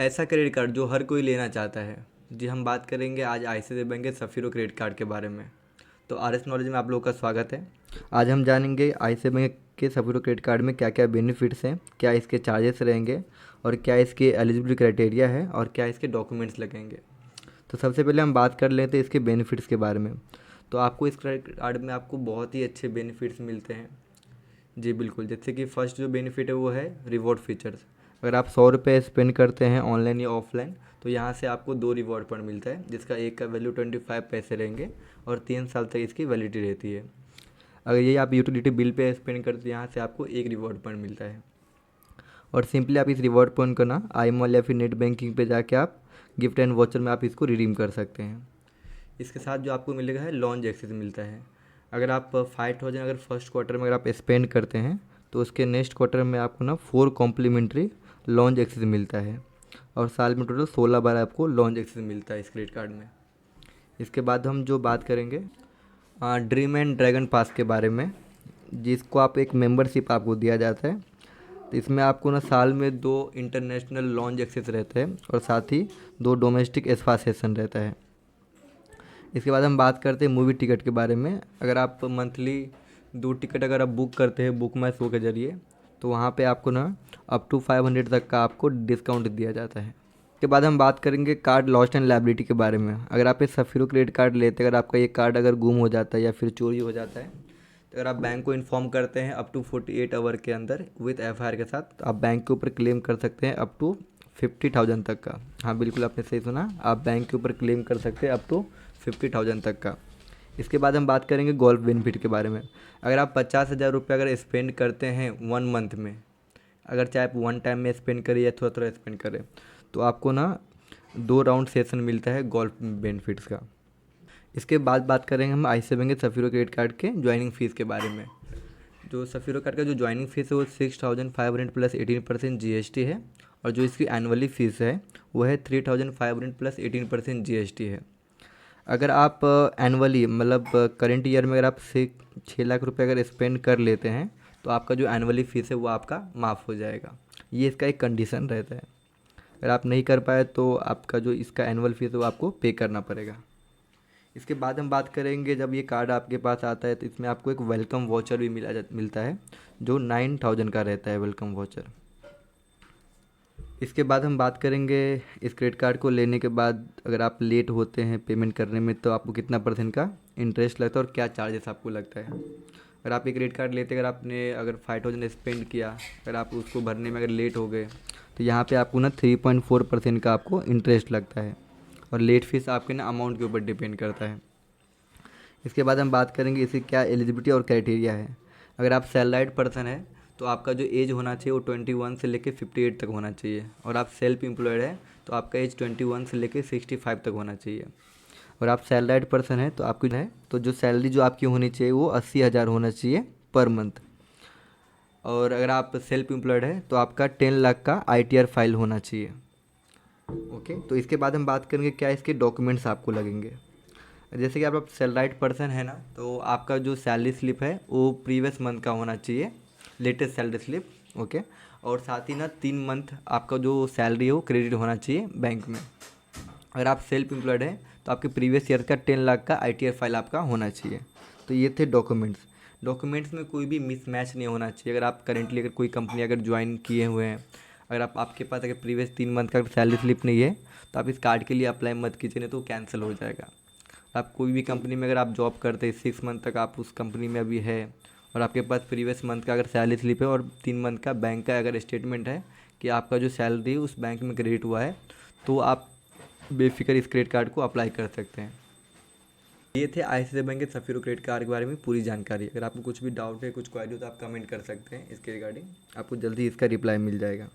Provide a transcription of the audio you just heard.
ऐसा credit card जो हर कोई लेना चाहता है। जी, हम बात करेंगे आज आईसीआईसीआई बैंक के सफ़ीरो क्रेडिट कार्ड के बारे में। तो आरएस नॉलेज में आप लोगों का स्वागत है। आज हम जानेंगे आईसीआईसीआई बैंक के सफ़ीरो क्रेडिट कार्ड में क्या क्या बेनिफिट्स हैं, क्या इसके चार्जेस रहेंगे और क्या इसके एलिजिबिलिटी क्राइटेरिया है और क्या इसके डॉक्यूमेंट्स लगेंगे। तो सबसे पहले हम बात कर लेते हैं इसके बेनिफिट्स के बारे में। तो आपको इस क्रेडिट कार्ड में आपको बहुत ही अच्छे बेनिफिट्स मिलते हैं। जी बिल्कुल, जैसे कि फ़र्स्ट जो बेनिफिट है वो है रिवॉर्ड फीचर्स। अगर आप 100 रुपये स्पेंड करते हैं ऑनलाइन या ऑफलाइन तो यहाँ से आपको 2 रिवॉर्ड पॉइंट मिलता है, जिसका एक का वैल्यू 25 पैसे रहेंगे और 3 साल तक इसकी वैलिडिटी रहती है। अगर ये आप यूटिलिटी बिल पे स्पेंड करते हैं यहाँ से आपको 1 रिवॉर्ड पॉइंट मिलता है। और सिंपली आप इस रिवॉर्ड पॉइंट को ना आई मॉल या फिर नेट बैंकिंग पे जाके आप गिफ्ट एंड वॉचर में आप इसको रिडीम कर सकते हैं। इसके साथ जो आपको मिलेगा है लॉन्च एक्सेस मिलता है। अगर आप 5,000 अगर फर्स्ट क्वार्टर में अगर आप स्पेंड करते हैं तो उसके नेक्स्ट क्वार्टर में आपको ना 4 कॉम्प्लीमेंट्री लॉन्च एक्सेस मिलता है और साल में टोटल 16 बार आपको लॉन्च एक्सेस मिलता है इस क्रेडिट कार्ड में। इसके बाद हम जो बात करेंगे ड्रीम एंड ड्रैगन पास के बारे में, जिसको आप एक मेंबरशिप आपको दिया जाता है। तो इसमें आपको ना साल में 2 इंटरनेशनल लॉन्च एक्सेस रहते हैं और साथ ही 2 डोमेस्टिक स्पा सेशन रहता है। इसके बाद हम बात करते हैं मूवी टिकट के बारे में। अगर आप मंथली 2 टिकट अगर आप बुक करते हैं बुक माई शो के ज़रिए तो वहाँ पे आपको ना अप टू 500 तक का आपको डिस्काउंट दिया जाता है। इसके बाद हम बात करेंगे कार्ड लॉस्ट एंड लायबिलिटी के बारे में। अगर आप ये सफ़ीरो क्रेडिट कार्ड लेते हैं, अगर आपका ये कार्ड अगर गुम हो जाता है या फिर चोरी हो जाता है तो अगर आप बैंक को इन्फॉर्म करते हैं अप टू 48 आवर के अंदर विद एफआईआर के साथ, तो आप बैंक के ऊपर क्लेम कर सकते हैं अप टू 50,000 तक का। हाँ बिल्कुल, आपने सही सुना, आप बैंक के ऊपर क्लेम कर सकते हैं अप टू 50,000 तक का। इसके बाद हम बात करेंगे गोल्फ बेनिफिट के बारे में। अगर आप 50,000 रुपये अगर स्पेंड करते हैं 1 मंथ में, अगर चाहे आप 1 टाइम में स्पेंड करें या थोड़ा थोड़ा स्पेंड करें, तो आपको ना 2 राउंड सेशन मिलता है गोल्फ बेनिफिट्स का। इसके बाद बात करेंगे हम आईसीआईसीआई बैंक के सफ़ीरो क्रेडिट कार्ड के ज्वाइनिंग फ़ीस के बारे में। जो सफ़ीरो कार्ड का जो ज्वाइनिंग फ़ीस है वो 6,500 प्लस 18% जीएसटी है और जो इसकी एनुअली फ़ीस है वो है 3,500 प्लस 18% जीएसटी है। अगर आप एनुअली मतलब करेंट ईयर में अगर आप 6 लाख रुपए अगर स्पेंड कर लेते हैं तो आपका जो एनुअली फ़ीस है वो आपका माफ़ हो जाएगा। ये इसका एक कंडीशन रहता है। अगर आप नहीं कर पाए तो आपका जो इसका एनुअल फ़ीस है वो आपको पे करना पड़ेगा। इसके बाद हम बात करेंगे, जब ये कार्ड आपके पास आता है तो इसमें आपको एक वेलकम वाउचर भी मिलता है जो 9,000 का रहता है वेलकम वाउचर। इसके बाद हम बात करेंगे इस क्रेडिट कार्ड को लेने के बाद अगर आप लेट होते हैं पेमेंट करने में तो आपको कितना % का इंटरेस्ट लगता है और क्या चार्जेस आपको लगता है। अगर आप ये क्रेडिट कार्ड लेते अगर आपने अगर 5,000 स्पेंड किया, अगर आप उसको भरने में अगर लेट हो गए तो यहाँ पे आपको ना 3.4% का आपको इंटरेस्ट लगता है और लेट फीस आपके ना अमाउंट के ऊपर डिपेंड करता है। इसके बाद हम बात करेंगे इसकी क्या एलिजिबिलिटी और क्राइटेरिया है। अगर आप सैलराइड पर्सन है तो आपका जो एज होना चाहिए वो 21 से लेकर 58 तक होना चाहिए और आप सेल्फ एम्प्लॉयड है तो आपका एज 21 से लेकर 65 तक होना चाहिए। और आप सैलराइड पर्सन है तो आपकी है तो जो सैलरी जो आपकी होनी चाहिए वो 80,000 होना चाहिए पर मंथ। और अगर आप सेल्फ एम्प्लॉयड है तो आपका 10 लाख का आईटीआर फाइल होना चाहिए। ओके, तो इसके बाद हम बात करेंगे क्या इसके डॉक्यूमेंट्स आपको लगेंगे। जैसे कि आप सैलराइड पर्सन है ना तो आपका जो सैलरी स्लिप है वो प्रीवियस मंथ का होना चाहिए, लेटेस्ट सैलरी स्लिप। ओके, और साथ ही ना 3 मंथ आपका जो सैलरी है वो क्रेडिट होना चाहिए बैंक में। अगर आप सेल्फ एम्प्लॉयड हैं तो आपके प्रीवियस ईयर का 10 लाख का आईटीआर फाइल आपका होना चाहिए। तो ये थे डॉक्यूमेंट्स में कोई भी मिसमैच नहीं होना चाहिए। अगर आप करेंटली अगर कोई कंपनी अगर ज्वाइन किए हुए हैं, अगर आपके पास अगर प्रीवियस 3 मंथ का सैलरी स्लिप नहीं है तो आप इस कार्ड के लिए अप्लाई मत कीजिए, नहीं तो कैंसिल हो जाएगा। आप कोई भी कंपनी में अगर आप जॉब करते हैं 6 मंथ तक आप उस कंपनी में अभी है और आपके पास प्रीवियस मंथ का अगर सैलरी स्लिप है और 3 मंथ का बैंक का अगर स्टेटमेंट है कि आपका जो सैलरी उस बैंक में क्रेडिट हुआ है, तो आप बेफिक्र इस क्रेडिट कार्ड को अप्लाई कर सकते हैं। ये थे आईसीआईसीआई बैंक के सफ़ीरो क्रेडिट कार्ड के बारे में पूरी जानकारी। अगर आपको कुछ भी डाउट है, कुछ क्वेरी हो तो आप कमेंट कर सकते हैं इसके रिगार्डिंग, आपको जल्दी इसका रिप्लाई मिल जाएगा।